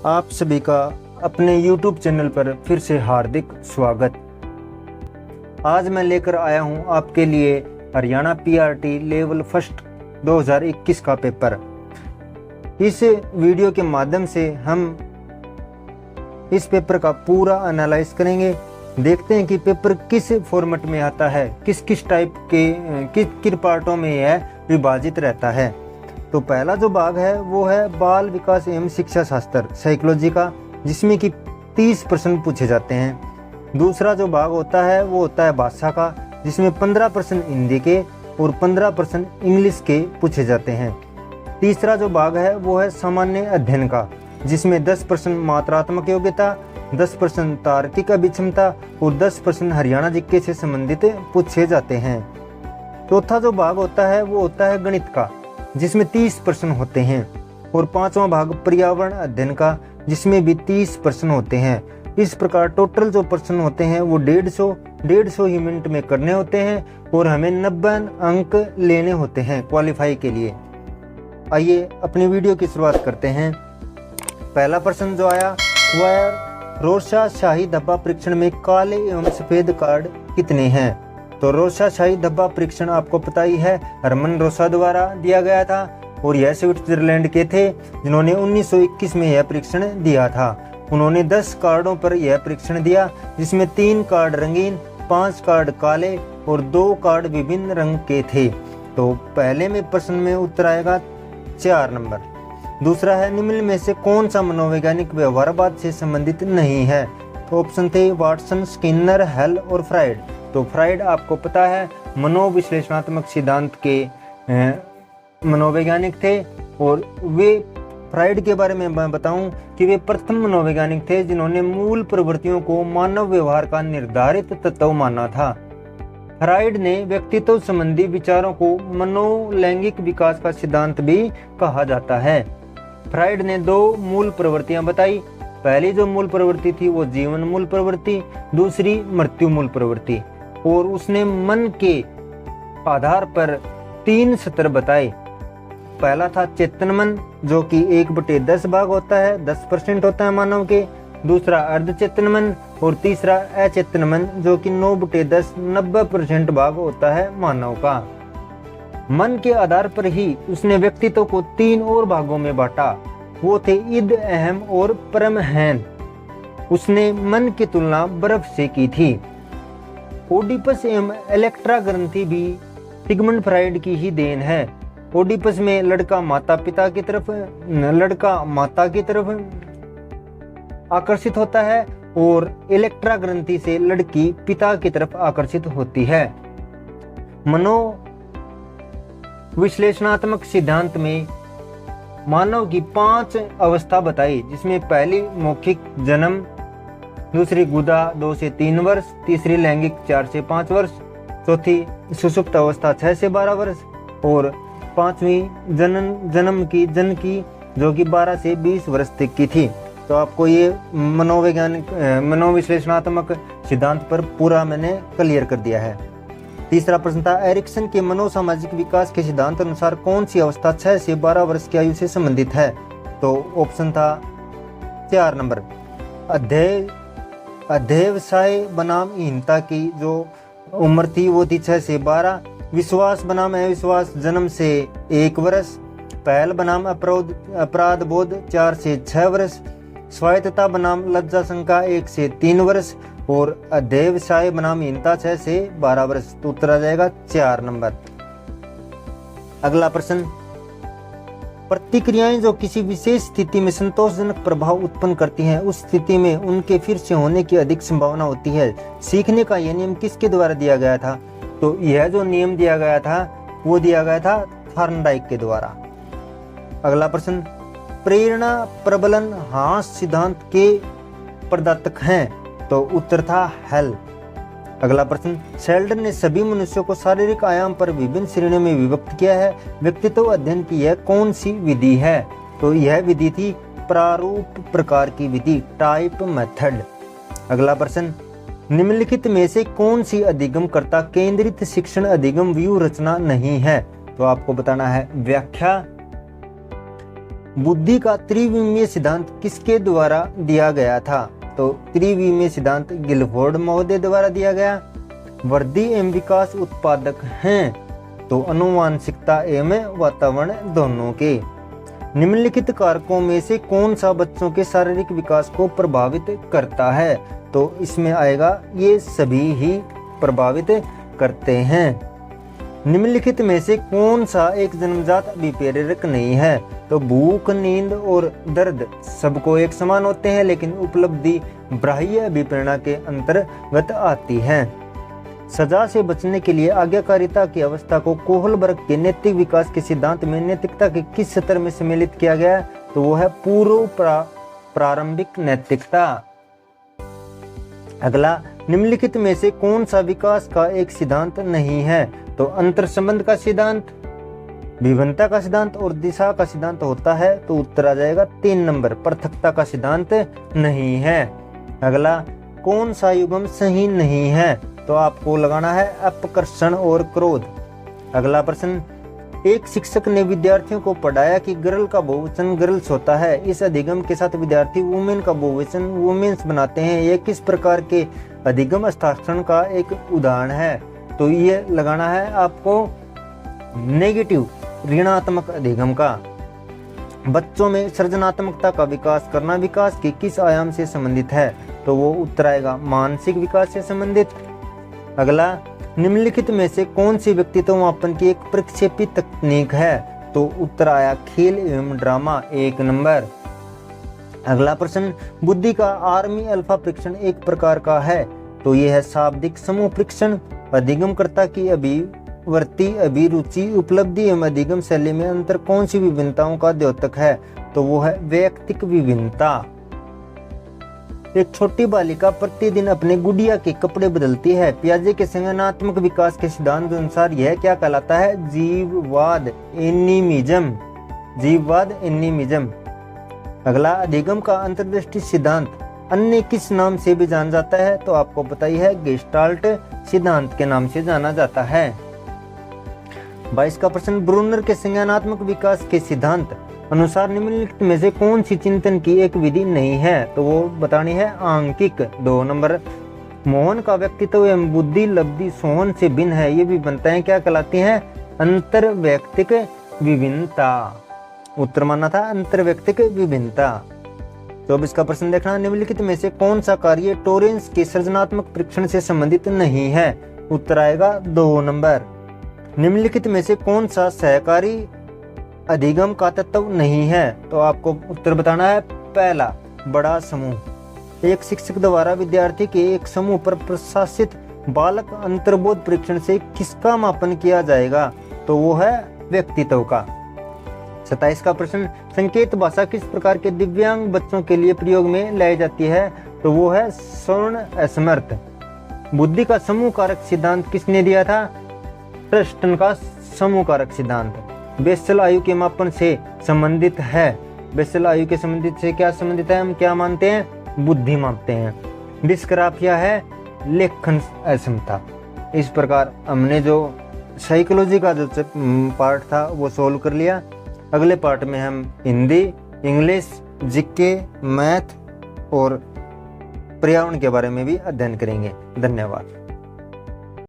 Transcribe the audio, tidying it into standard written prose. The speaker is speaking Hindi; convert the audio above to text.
आप सभी का अपने YouTube चैनल पर फिर से हार्दिक स्वागत। आज मैं लेकर आया हूं आपके लिए हरियाणा PRT लेवल फर्स्ट 2021 का पेपर। इस वीडियो के माध्यम से हम इस पेपर का पूरा एनालाइज करेंगे। देखते हैं कि पेपर किस फॉर्मेट में आता है, किस टाइप के किस पार्टों में यह विभाजित रहता है। तो पहला जो भाग है वो है बाल विकास एवं शिक्षा शास्त्र साइकोलॉजी का, जिसमें कि 30 प्रश्न पूछे जाते हैं। दूसरा जो भाग होता है वो होता है भाषा का, जिसमें 15 प्रश्न हिंदी के और 15 प्रश्न इंग्लिश के पूछे जाते हैं। तीसरा जो भाग है वो है सामान्य अध्ययन का, जिसमें 10 प्रश्न मात्रात्मक योग्यता, 10 प्रश्न तार्किक अभिक्षमता और 10 प्रश्न हरियाणा जीके से संबंधित पूछे जाते हैं। चौथा जो भाग होता है वो होता है गणित का, जिसमें 30 प्रश्न होते हैं। और पांचवा भाग पर्यावरण अध्ययन का, जिसमें भी 30 प्रश्न होते हैं। इस प्रकार टोटल जो प्रश्न होते हैं वो 150 ही मिनट में करने होते हैं और हमें 90 अंक लेने होते हैं क्वालिफाई के लिए। आइए अपनी वीडियो की शुरुआत करते हैं। पहला प्रश्न जो आया वो आया, रोसा शाही धब्बा परीक्षण में काले एवं सफेद कार्ड कितने हैं। तो रोसा शाही धब्बा परीक्षण आपको पता ही है, हरमन रोसा द्वारा दिया गया था और यह स्विट्जरलैंड के थे, जिन्होंने 1921 में यह परीक्षण दिया था। उन्होंने 10 कार्डों पर यह परीक्षण दिया, जिसमें 3 कार्ड रंगीन, 5 कार्ड काले और 2 कार्ड विभिन्न रंग के थे। तो पहले में प्रश्न में उत्तर आएगा 4 नंबर। दूसरा है, निम्न में से कौन सा मनोवैज्ञानिक व्यवहारवाद से संबंधित नहीं है। तो ऑप्शन थे वाटसन, स्किनर, हेल और फ्राइड। तो फ्राइड आपको पता है मनोविश्लेषणात्मक सिद्धांत के मनोवैज्ञानिक थे, और वे फ्राइड के बारे में मैं बताऊं कि वे प्रथम मनोवैज्ञानिक थे जिन्होंने मूल प्रवृत्तियों को मानव व्यवहार का निर्धारित तत्व माना था। फ्राइड ने व्यक्तित्व संबंधी विचारों को मनोलैंगिक विकास का सिद्धांत भी कहा जाता है। फ्राइड ने 2 मूल प्रवृत्तियां बताई। पहली जो मूल प्रवृत्ति थी वो जीवन मूल प्रवृत्ति, दूसरी मृत्यु मूल प्रवृत्ति। और उसने मन के आधार पर 3 स्तर बताए। पहला था चेतन मन, जो कि 1/10 भाग होता है, 10% होता है मानव के। दूसरा अर्धचेतन मन और तीसरा अचेतन मन, जो कि 9/10 90% भाग होता है मानव का। मन के आधार पर ही उसने व्यक्तित्व को 3 और भागों में बांटा, वो थे इद, अहम और परमहैन। उसने मन की तुलना बर्फ से की थी। ओडिपस एवं इलेक्ट्रा ग्रंथि भी सिगमंड फ्राइड की ही देन है। ओडिपस में लड़का माता की तरफ आकर्षित होता है और इलेक्ट्रा ग्रंथि से लड़की पिता की तरफ आकर्षित होती है। मनो विश्लेषणात्मक सिद्धांत में मानव की 5 अवस्था बताई, जिसमें पहली मौखिक जन्म, दूसरी गुदा 2 से 3 वर्ष, तीसरी लैंगिक 4 से 5 वर्ष, चौथी सुषुप्त अवस्था 6 से 12 वर्ष और 5वीं जन्म की जो कि 12 से 20 वर्ष तक की थी। तो आपको ये मनोविश्लेषणात्मक सिद्धांत पर पूरा मैंने क्लियर कर दिया है। तीसरा प्रश्न था, एरिक्सन के मनोसामाजिक विकास के सिद्धांत अनुसार कौन सी अवस्था 6 से 12 वर्ष की आयु से संबंधित है। तो ऑप्शन था 4 नंबर। अध्यवसाय बनाम हीनता की जो उम्र थी वो थी 6 से 12। विश्वास बनाम अविश्वास जन्म से 1 वर्ष। पहल बनाम अपराध बोध 4 से 6 वर्ष। स्वायत्तता बनाम लज्जा शंका 1 से 3 वर्ष और अध्यवसाय बनाम हीनता 6 से 12 वर्ष। तो उत्तर आ जाएगा 4 नंबर। अगला प्रश्न, प्रतिक्रियाएं जो किसी विशेष स्थिति में संतोषजनक प्रभाव उत्पन्न करती हैं, उस स्थिति में उनके फिर से होने की अधिक संभावना होती है। सीखने का यह नियम किसके द्वारा दिया गया था। तो यह जो नियम दिया गया था वो दिया गया था थॉर्नडाइक के द्वारा। अगला प्रश्न, प्रेरणा प्रबलन हास सिद्धांत के प्रदातक हैं। तो उत्तर था हेल। अगला प्रश्न, शेल्डन ने सभी मनुष्यों को शारीरिक आयाम पर विभिन्न श्रेणियों में विभक्त किया है। व्यक्तित्व अध्ययन की यह कौन सी विधि है। तो यह विधि थी प्रारूप प्रकार की विधि, टाइप मेथड। अगला प्रश्न, निम्नलिखित में से कौन सी अधिगमकर्ता केंद्रित शिक्षण अधिगम व्यू रचना नहीं है। तो आपको बताना है व्याख्या, बुद्धि का त्रिविमीय सिद्धांत किसके द्वारा दिया गया था? तो त्रिविमीय सिद्धांत गिलफोर्ड महोदय द्वारा दिया गया। वृद्धि एवं विकास उत्पादक हैं, तो अनुवांशिकता एवं वातावरण दोनों के। निम्नलिखित कारकों में से कौन सा बच्चों के शारीरिक विकास को प्रभावित करता है? तो इसमें आएगा ये सभी ही प्रभावित करते हैं। निम्नलिखित में से कौन सा एक जन्मजात अभिप्रेरक नहीं है? तो भूख, नींद और दर्द सबको एक समान होते हैं, लेकिन उपलब्धि बाह्य अभिप्रेरणा के अंतर्गत आती है। सजा से बचने के लिए आज्ञाकारिता की अवस्था को कोहलबर्ग के नैतिक विकास के सिद्धांत में नैतिकता के किस स्तर में सम्मिलित किया गया है? तो वो है पूर्व प्रारंभिक नैतिकता। अगला, निम्नलिखित में से कौन सा विकास का एक सिद्धांत नहीं है? तो अंतर संबंध का सिद्धांत, विभिन्नता का सिद्धांत और दिशा का सिद्धांत होता है। तो उत्तर आ जाएगा 3 नंबर, पृथकता का सिद्धांत नहीं है। अगला, कौन सा युग्म सही नहीं है? तो आपको लगाना है अपकर्षण और क्रोध। अगला प्रश्न, एक शिक्षक ने विद्यार्थियों को पढ़ाया कि गर्ल का बहुवचन गर्ल्स होता है। इस अधिगम के साथ विद्यार्थी वुमेन का बहुवचन वुमेन्स बनाते हैं। यह किस प्रकार के अधिगम हस्ताक्षर का एक उदाहरण है? तो ये लगाना है आपको नेगेटिव ऋणात्मक अधिगम का। बच्चों में सृजनात्मकता का विकास करना विकास के किस आयाम से संबंधित है? तो वो उत्तर आएगा मानसिक विकास से संबंधित। अगला, निम्नलिखित में से कौन सी व्यक्तित्व मापन की एक प्रक्षेपी तकनीक है? तो उत्तर आया खेल एवं ड्रामा, 1 नंबर। अगला प्रश्न, बुद्धि का आर्मी अल्फा परीक्षण एक प्रकार का है। तो यह है शाब्दिक समूह परीक्षण। अधिगमकर्ता की अभिवृत्ति, अभिरुचि, उपलब्धि एवं अधिगम शैली में अंतर कौन सी विभिन्नताओं का द्योतक है? तो वो है वैयक्तिक विभिन्नता। एक छोटी बालिका प्रतिदिन अपने गुड़िया के कपड़े बदलती है। पियाजे के संज्ञानात्मक विकास के सिद्धांत अनुसार यह क्या कहलाता है? जीववाद, एनिमिज्म, जीववाद, एनिमिज्म। अगला, अधिगम का अंतर्दृष्टि सिद्धांत अन्य किस नाम से भी जाना जाता है? तो आपको पता ही है, गेस्टाल्ट सिद्धांत के नाम से जाना जाता है। 22 का प्रश्न, ब्रूनर के संज्ञानात्मक विकास के सिद्धांत अनुसार निम्नलिखित में से कौन सी चिंतन की एक विधि नहीं है? तो वो बतानी है आंकिक, 2 नंबर। मोहन का व्यक्तित्व एवं बुद्धि लब्धि सोहन से भिन्न है। ये विभिन्नताएं क्या कहलाती हैं? अंतर व्यक्तिक विभिन्नता। उत्तर मानना था अंतर व्यक्तिक विभिन्नता। 24 का प्रश्न देखना, निम्नलिखित में से कौन सा कार्य टोरेंस के सृजनात्मक परीक्षण से संबंधित नहीं है? उत्तर आएगा 2 नंबर। निम्नलिखित में से कौन सा सहकारी अधिगम का तत्व नहीं है? तो आपको उत्तर बताना है पहला, बड़ा समूह। एक शिक्षक द्वारा विद्यार्थी के एक समूह पर प्रशासित बालक अंतर्बोध परीक्षण से किसका मापन किया जाएगा? तो वो है व्यक्तित्व का। 27 का प्रश्न, संकेत भाषा किस प्रकार के दिव्यांग बच्चों के लिए प्रयोग में लाई जाती है? तो वो है स्वर्ण असमर्थ। बुद्धि का समूह कारक सिद्धांत किसने दिया था? प्रस्टन का समूह कारक सिद्धांत। बेसल आयु के मापन से संबंधित है। बेसल आयु के संबंधित से क्या संबंधित है? हम क्या मानते हैं? बुद्धि मापते हैं। डिस्ग्राफिया है लेखन अक्षमता। इस प्रकार हमने जो साइकोलॉजी का जो पार्ट था वो सोल्व कर लिया। अगले पार्ट में हम हिंदी, इंग्लिश, जीके, मैथ और पर्यावरण के बारे में भी अध्ययन करेंगे। धन्यवाद।